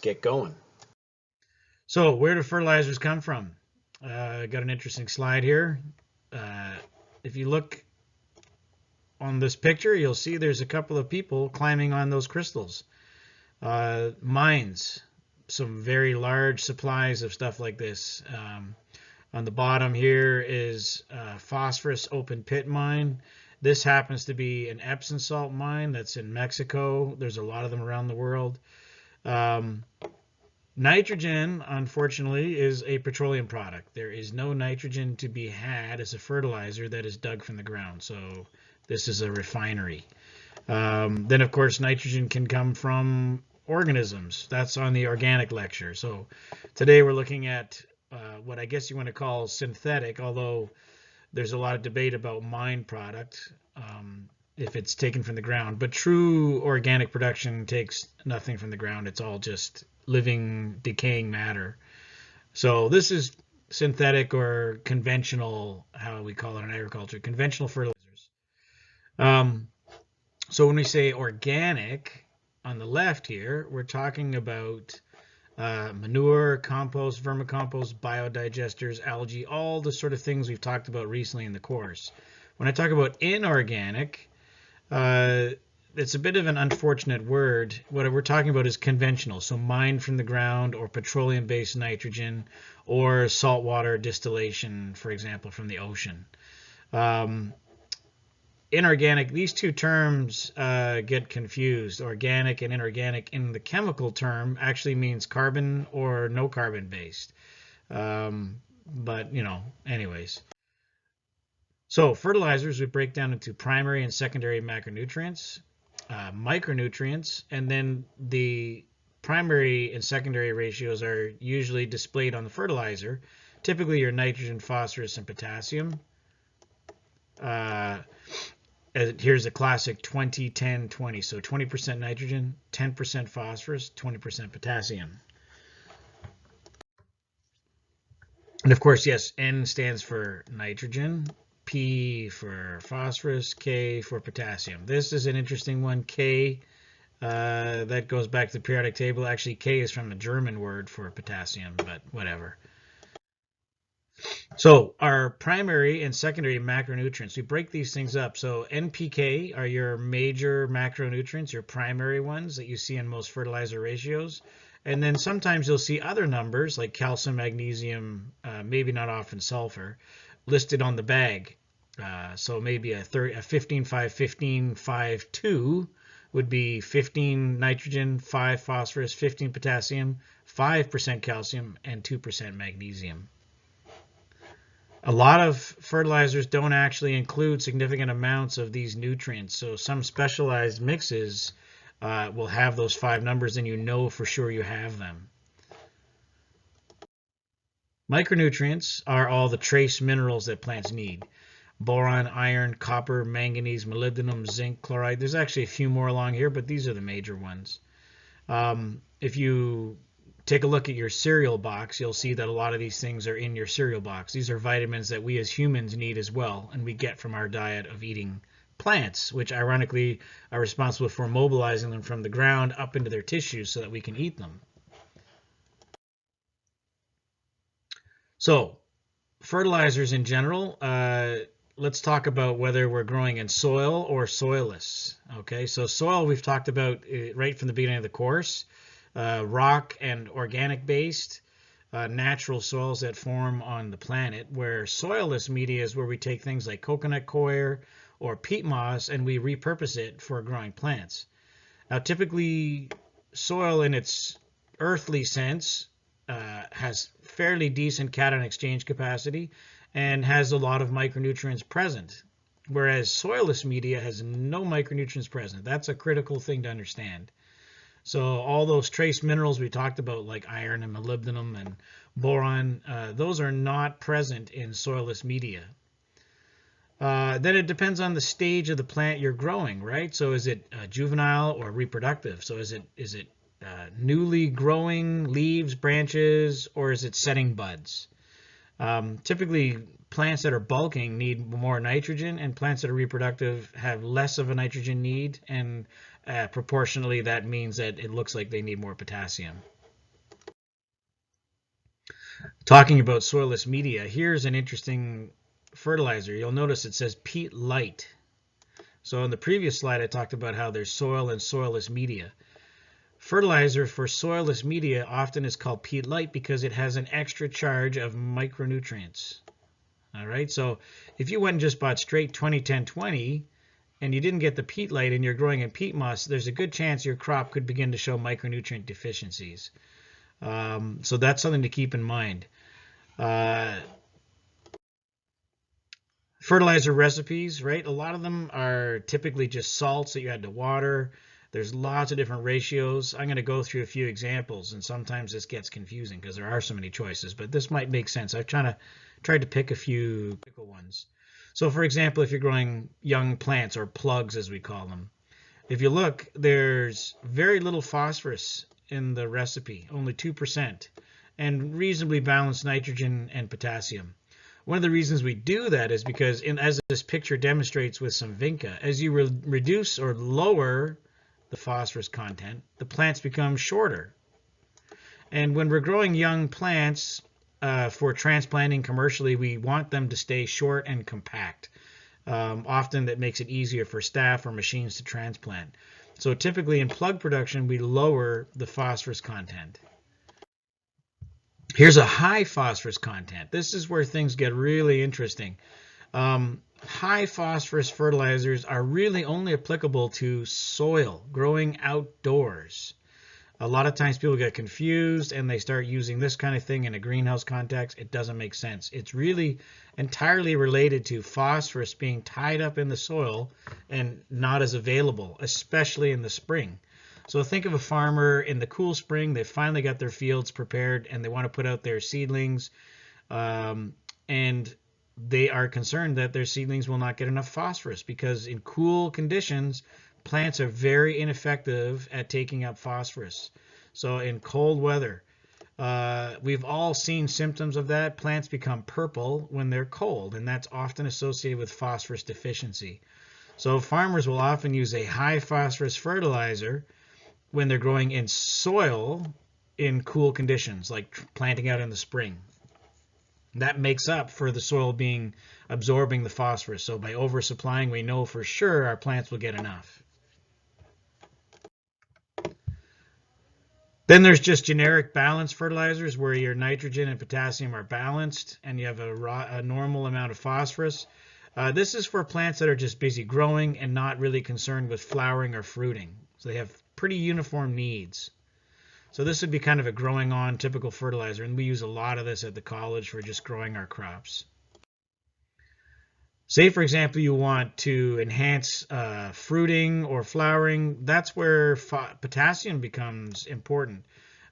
get going. So where do fertilizers come from? Got an interesting slide here. Uh, if you look on this picture, you'll see there's a couple of people climbing on those crystals. Mines, some very large supplies of stuff like this. On the bottom here is phosphorus open pit mine. This happens to be an Epsom salt mine that's in Mexico. There's a lot of them around the world. Um, Nitrogen, unfortunately, is a petroleum product. There is no nitrogen to be had as a fertilizer that is dug from the ground. So this is a refinery. Then, of course, nitrogen can come from organisms. That's on the organic lecture. So today we're looking at what I guess you want to call synthetic, although there's a lot of debate about mine product if it's taken from the ground. But true organic production takes nothing from the ground. It's all just living, decaying matter. So this is synthetic or conventional, how we call it in agriculture, conventional fertilizers. Um, so when we say organic, on the left here, we're talking about manure, compost, vermicompost, biodigesters, algae, all the sort of things we've talked about recently in the course. When I talk about inorganic, it's a bit of an unfortunate word. What we're talking about is conventional, so mined from the ground or petroleum-based nitrogen or saltwater distillation, for example, from the ocean. Inorganic, these two terms get confused. Organic and inorganic in the chemical term actually means carbon or no carbon based. But, anyways. So fertilizers we break down into primary and secondary macronutrients, micronutrients, and then the primary and secondary ratios are usually displayed on the fertilizer, typically your nitrogen, phosphorus, and potassium. Here's a classic 20-10-20. So 20% nitrogen, 10% phosphorus, 20% potassium. And of course, yes, N stands for nitrogen, P for phosphorus, K for potassium. This is an interesting one. K, that goes back to the periodic table. Actually, K is from a German word for potassium, but whatever. So our primary and secondary macronutrients, we break these things up. So NPK are your major macronutrients, your primary ones that you see in most fertilizer ratios. And then sometimes you'll see other numbers like calcium, magnesium, maybe not often sulfur, listed on the bag. So maybe a 15-5-15-5-2 would be 15 nitrogen, 5 phosphorus, 15 potassium, 5% calcium, and 2% magnesium. A lot of fertilizers don't actually include significant amounts of these nutrients, so some specialized mixes will have those 5 numbers and you know for sure you have them. Micronutrients are all the trace minerals that plants need. Boron, iron, copper, manganese, molybdenum, zinc, chloride. There's actually a few more along here, but these are the major ones. If you take a look at your cereal box, you'll see that a lot of these things are in your cereal box. These are vitamins that we as humans need as well, and we get from our diet of eating plants, which ironically are responsible for mobilizing them from the ground up into their tissues so that we can eat them. So, fertilizers in general, let's talk about whether we're growing in soil or soilless. Okay, so soil we've talked about right from the beginning of the course. Rock and organic based, natural soils that form on the planet, where soilless media is where we take things like coconut coir or peat moss and we repurpose it for growing plants. Now typically soil in its earthly sense has fairly decent cation exchange capacity and has a lot of micronutrients present, whereas soilless media has no micronutrients present. That's a critical thing to understand. So all those trace minerals we talked about, like iron and molybdenum and boron, those are not present in soilless media. Then it depends on the stage of the plant you're growing, right? So is it juvenile or reproductive? So is it newly growing leaves, branches, or is it setting buds? Typically, plants that are bulking need more nitrogen, and plants that are reproductive have less of a nitrogen need, and proportionally that means that it looks like they need more potassium. Talking about soilless media, here's an interesting fertilizer. You'll notice it says peat light. So in the previous slide, I talked about how there's soil and soilless media. Fertilizer for soilless media often is called peat light because it has an extra charge of micronutrients. All right, so if you went and just bought straight 20-10-20 and you didn't get the peat light and you're growing in peat moss, there's a good chance your crop could begin to show micronutrient deficiencies. So that's something to keep in mind. Fertilizer recipes, right? A lot of them are typically just salts that you add to water. There's lots of different ratios. I'm going to go through a few examples, and sometimes this gets confusing because there are so many choices, but this might make sense. I've tried to pick a few ones. So for example, if you're growing young plants, or plugs as we call them, if you look, there's very little phosphorus in the recipe, only 2%, and reasonably balanced nitrogen and potassium. One of the reasons we do that is because, as this picture demonstrates with some vinca, as you reduce or lower the phosphorus content, the plants become shorter. And when we're growing young plants for transplanting commercially, we want them to stay short and compact. Often that makes it easier for staff or machines to transplant. So typically in plug production, we lower the phosphorus content. Here's a high phosphorus content. This is where things get really interesting. High phosphorus fertilizers are really only applicable to soil, growing outdoors. A lot of times people get confused and they start using this kind of thing in a greenhouse context. It doesn't make sense. It's really entirely related to phosphorus being tied up in the soil and not as available, especially in the spring. So think of a farmer in the cool spring. They finally got their fields prepared and they want to put out their seedlings, and they are concerned that their seedlings will not get enough phosphorus because in cool conditions, plants are very ineffective at taking up phosphorus. So in cold weather, we've all seen symptoms of that. Plants become purple when they're cold, and that's often associated with phosphorus deficiency. So farmers will often use a high phosphorus fertilizer when they're growing in soil in cool conditions, like planting out in the spring. That makes up for the soil absorbing the phosphorus. So by oversupplying, we know for sure our plants will get enough. Then there's just generic balanced fertilizers where your nitrogen and potassium are balanced and you have a normal amount of phosphorus. This is for plants that are just busy growing and not really concerned with flowering or fruiting. So they have pretty uniform needs. So this would be kind of a growing on typical fertilizer, and we use a lot of this at the college for just growing our crops. Say, for example, you want to enhance fruiting or flowering. That's where potassium becomes important.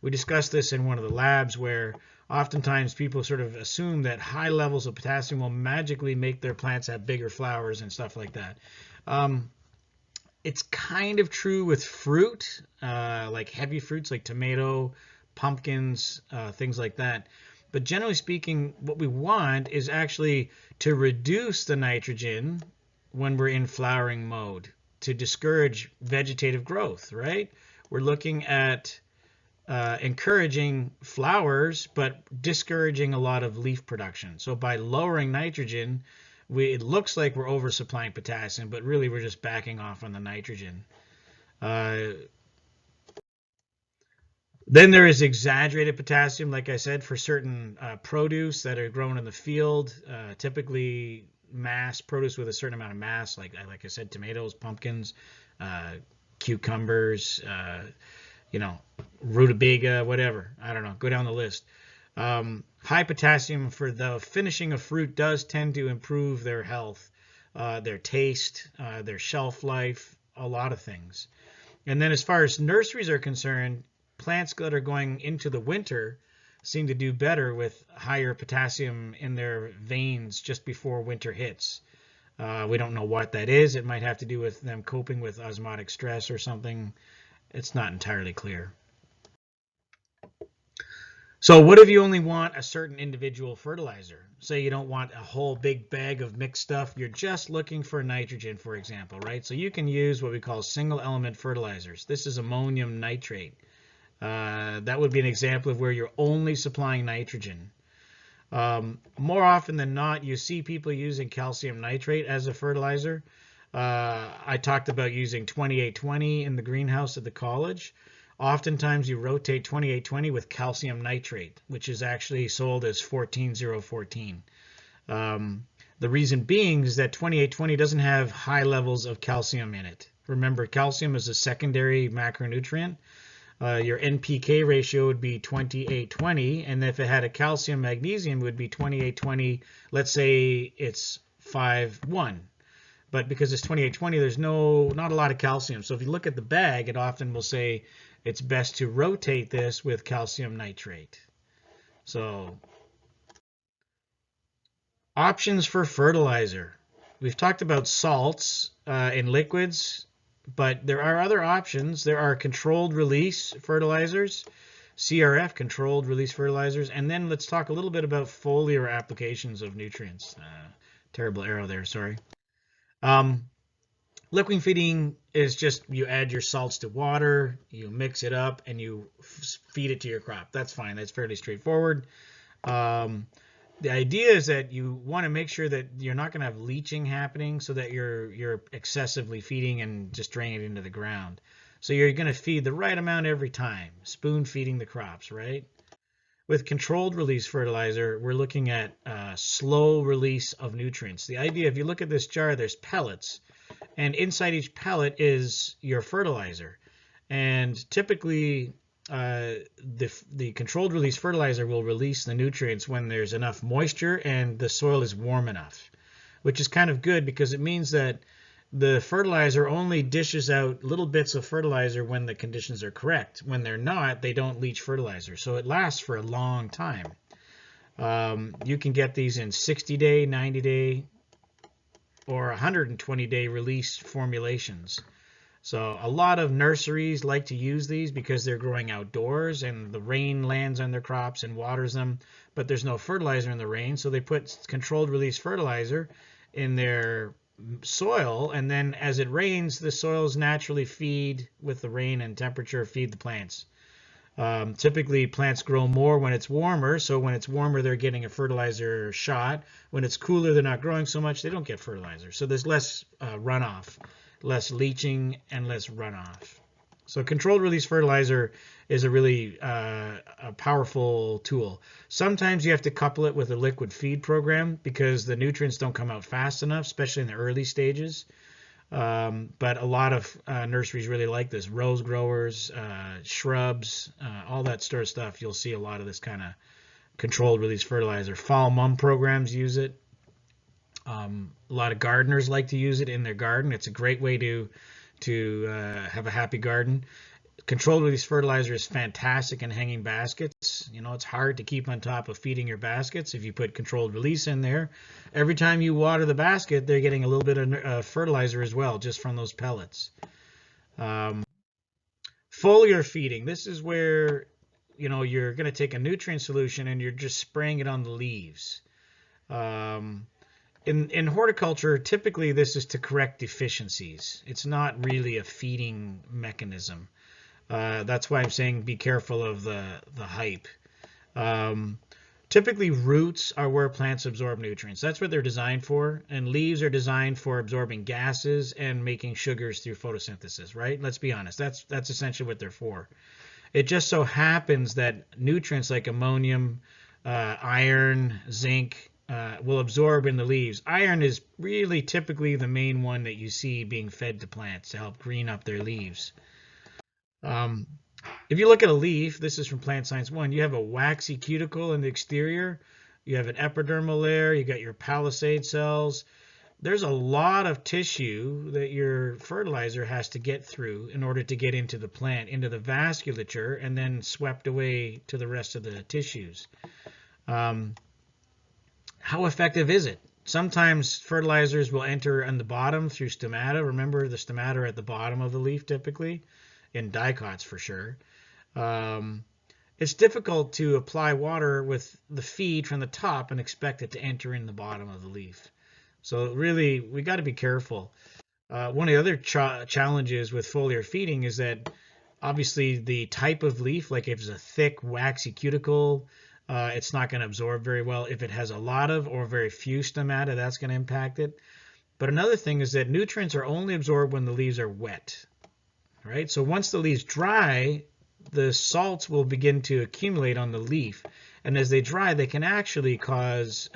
We discussed this in one of the labs where oftentimes people sort of assume that high levels of potassium will magically make their plants have bigger flowers and stuff like that. It's kind of true with fruit, like heavy fruits like tomato, pumpkins, things like that. But generally speaking, what we want is actually to reduce the nitrogen when we're in flowering mode to discourage vegetative growth, right? We're looking at encouraging flowers, but discouraging a lot of leaf production. So by lowering nitrogen, it looks like we're oversupplying potassium, but really we're just backing off on the nitrogen. Then there is exaggerated potassium, like I said, for certain produce that are grown in the field, typically mass produce with a certain amount of mass, like I said, tomatoes, pumpkins, cucumbers, rutabaga, whatever. I don't know. Go down the list. High potassium for the finishing of fruit does tend to improve their health, their taste, their shelf life, a lot of things. And then as far as nurseries are concerned, plants that are going into the winter seem to do better with higher potassium in their veins just before winter hits. We don't know what that is. It might have to do with them coping with osmotic stress or something. It's not entirely clear. So what if you only want a certain individual fertilizer? Say you don't want a whole big bag of mixed stuff. You're just looking for nitrogen, for example, right? So you can use what we call single element fertilizers. This is ammonium nitrate. That would be an example of where you're only supplying nitrogen. More often than not, you see people using calcium nitrate as a fertilizer. I talked about using 2820 in the greenhouse at the college. Oftentimes you rotate 2820 with calcium nitrate, which is actually sold as 14014. The reason being is that 2820 doesn't have high levels of calcium in it. Remember, calcium is a secondary macronutrient. Your NPK ratio would be 2820, and if it had a calcium magnesium, it would be 2820. Let's say it's 5:1. But because it's 2820, there's not a lot of calcium. So if you look at the bag, it often will say it's best to rotate this with calcium nitrate. So options for fertilizer. We've talked about salts in liquids, but there are other options. There are controlled release fertilizers, CRF, controlled release fertilizers, and then let's talk a little bit about foliar applications of nutrients. Terrible arrow there, sorry. Liquid feeding is just you add your salts to water, you mix it up, and you feed it to your crop. That's fine. That's fairly straightforward. The idea is that you want to make sure that you're not going to have leaching happening so that you're excessively feeding and just draining it into the ground. So you're going to feed the right amount every time, spoon feeding the crops, right? With controlled release fertilizer, we're looking at slow release of nutrients. The idea, if you look at this jar, there's pellets, and inside each pellet is your fertilizer. And typically, the controlled release fertilizer will release the nutrients when there's enough moisture and the soil is warm enough, which is kind of good because it means that the fertilizer only dishes out little bits of fertilizer when the conditions are correct. When they're not, they don't leach fertilizer. So it lasts for a long time. You can get these in 60-day, 90-day, or 120-day release formulations. So a lot of nurseries like to use these because they're growing outdoors and the rain lands on their crops and waters them, but there's no fertilizer in the rain, so they put controlled release fertilizer in their soil, and then as it rains, the soils naturally feed with the rain and temperature, feed the plants. Typically, plants grow more when it's warmer, so when it's warmer, they're getting a fertilizer shot. When it's cooler, they're not growing so much, they don't get fertilizer. So there's less runoff, less leaching, and less runoff. So controlled release fertilizer is a really a powerful tool. Sometimes you have to couple it with a liquid feed program because the nutrients don't come out fast enough, especially in the early stages. But a lot of nurseries really like this. Rose growers, shrubs, all that sort of stuff. You'll see a lot of this kind of controlled release fertilizer. Fall mum programs use it. A lot of gardeners like to use it in their garden. It's a great way to have a happy garden. Controlled release fertilizer is fantastic in hanging baskets. You know, it's hard to keep on top of feeding your baskets if you put controlled release in there. Every time you water the basket, they're getting a little bit of fertilizer as well, just from those pellets. Foliar feeding. This is where, you know, you're going to take a nutrient solution and you're just spraying it on the leaves. In horticulture, typically this is to correct deficiencies. It's not really a feeding mechanism. That's why I'm saying be careful of the hype. Typically, roots are where plants absorb nutrients. That's what they're designed for. And leaves are designed for absorbing gases and making sugars through photosynthesis, right? Let's be honest. That's essentially what they're for. It just so happens that nutrients like ammonium, iron, zinc, will absorb in the leaves. Iron is really typically the main one that you see being fed to plants to help green up their leaves. If you look at a leaf, this is from Plant Science 1, you have a waxy cuticle in the exterior, you have an epidermal layer, you got your palisade cells. There's a lot of tissue that your fertilizer has to get through in order to get into the plant, into the vasculature, and then swept away to the rest of the tissues. How effective is it? Sometimes fertilizers will enter on the bottom through stomata. Remember, the stomata are at the bottom of the leaf typically, in dicots for sure. It's difficult to apply water with the feed from the top and expect it to enter in the bottom of the leaf. So really, we got to be careful. One of the other challenges with foliar feeding is that obviously the type of leaf, like if it's a thick, waxy cuticle, it's not going to absorb very well. If it has a lot of or very few stomata, that's going to impact it. But another thing is that nutrients are only absorbed when the leaves are wet, right? So once the leaves dry, the salts will begin to accumulate on the leaf. And as they dry, they can actually cause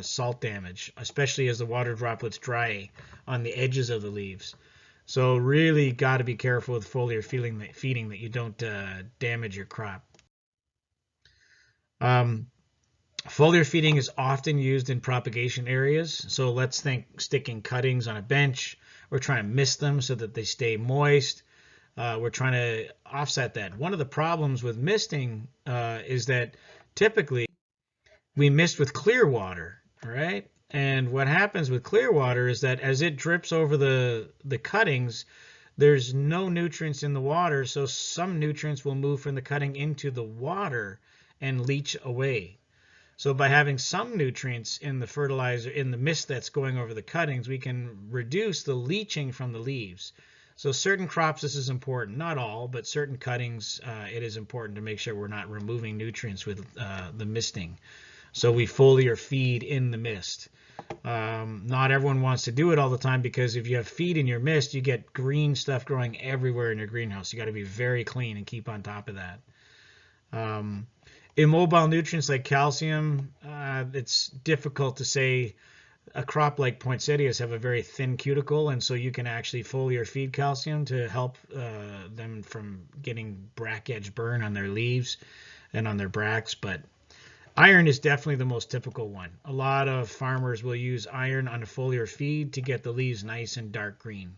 salt damage, especially as the water droplets dry on the edges of the leaves. So really got to be careful with foliar feeding that you don't damage your crop. Foliar feeding is often used in propagation areas. So let's think sticking cuttings on a bench. We're trying to mist them so that they stay moist. We're trying to offset that. One of the problems with misting is that typically we mist with clear water, right? And what happens with clear water is that as it drips over the cuttings, there's no nutrients in the water, so some nutrients will move from the cutting into the water and leach away. So by having some nutrients in the fertilizer, in the mist that's going over the cuttings, we can reduce the leaching from the leaves. So certain crops, this is important. Not all, but certain cuttings, it is important to make sure we're not removing nutrients with the misting. So we foliar feed in the mist. Not everyone wants to do it all the time, because if you have feed in your mist, you get green stuff growing everywhere in your greenhouse. You got to be very clean and keep on top of that. Immobile nutrients like calcium, it's difficult to say. A crop like poinsettias have a very thin cuticle, and so you can actually foliar feed calcium to help them from getting brack edge burn on their leaves and on their bracts. But iron is definitely the most typical one. A lot of farmers will use iron on a foliar feed to get the leaves nice and dark green.